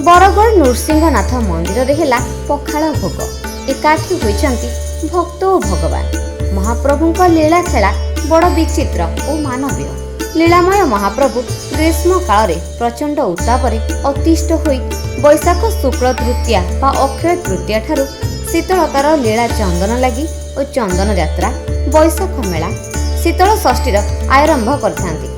बरगढ़ नृसिंहनाथ मंदिर हेला पखाल भोग। एकाठी होइछंती भक्त और भगवान। महाप्रभु लीला खेला बड़ विचित्र और मानवीय। लीलामय महाप्रभु ग्रीष्म काल प्रचंड उत्तापरे अतिष्ठ होई बैशाख शुक्ल तृतीया बा अक्षय तृतीया ठारू शीतलतार लीला चंदन लगी और चंदन यात्रा बैशाख मेला शीतल षष्ठीर आरंभ करथांती।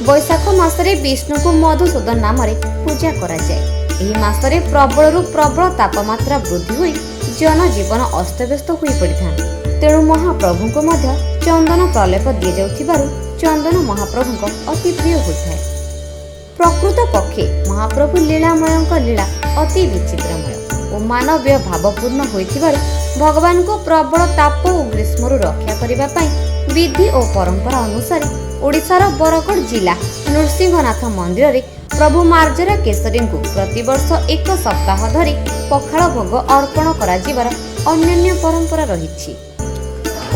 बैशाख मासरे विष्णु को मधुसूदन नाम पूजा करा जाए। एही मासरे प्रबल प्रबल तापमात्रा वृद्धि होई जनजीवन अस्तव्यस्त होई पड़िथांती। तेणु महाप्रभु को मध्य चंदन प्रलेप दि जाउथिबारु चंदन महाप्रभु अति प्रिय होइଥାଏ। प्रकृत पक्षे महाप्रभु लीलामय लीला अति विचित्रमय और मानवीय भावपूर्ण होइथिबारु भगवान को प्रबल ताप और ग्रीष्मरु रक्षा करिबा पई विधि और परंपरा अनुसार ओडिशार बरगढ़ जिला नृसिंहनाथ मंदिर रे प्रभु मार्जरा केसरी को प्रतिवर्ष एक सप्ताह धरी पखाल भोग अर्पण करा जिबार अन्य परंपरा रही।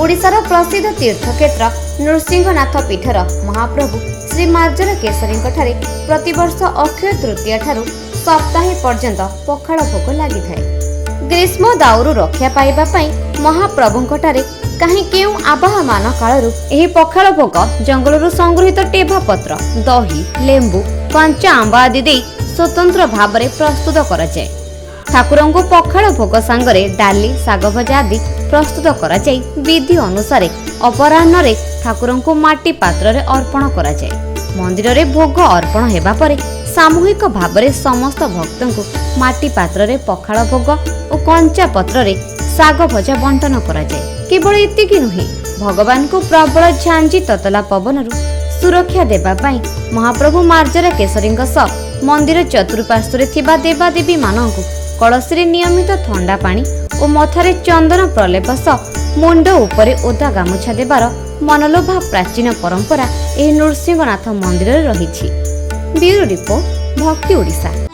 ओडिशार प्रसिद्ध तीर्थक्षेत्र नृसिंहनाथ पीठर महाप्रभु श्री मार्जरा केसरी ठारे प्रतिवर्ष अक्षय तृतीया ठारू सप्ताहे पर्यंत पखाल भोग लगी थाए। ग्रीष्म दाउरु रक्षा पाइबा पई महाप्रभु ठारे कहीं केउ आवाहमान कालरू एही पखाल भोग जंगलरू संग्रहित टेभा पत्र दही लेंबू कंचा आंबा आदि दे स्वतंत्र भाव में प्रस्तुत करा जाए। ठाकुरंग को पखाल भोग सांगरे डाली साग भजा आदि प्रस्तुत करा जाए। विधि अनुसार अपराह्न रे ठाकुरंग को माटी पात्र रे अर्पण करा जाए। मंदिर रे भोग अर्पण हेबा परे सामूहिक भाव में समस्त भक्तों को माटी पात्र रे पखाल भोग और कंचा पत्र रे साग भजा बंटन करा जाए। केवल एतिकी नुहे भगवान को प्रबल झांझी ततला पवन सुरक्षा देबा पाई महाप्रभु मार्जरा केसरी मंदिर चतुर्पार्श्व थिबा देवादेवी मानक कलसी नियमित ठंडा पानी और मथारे चंदन प्रलेप मुंड उपरे ओदा गामुछा देबार मनलोभा प्राचीन परंपरा एही नृसिंहनाथ मंदिर रही। ब्यूरो रिपोर्ट भक्ति ओडिशा।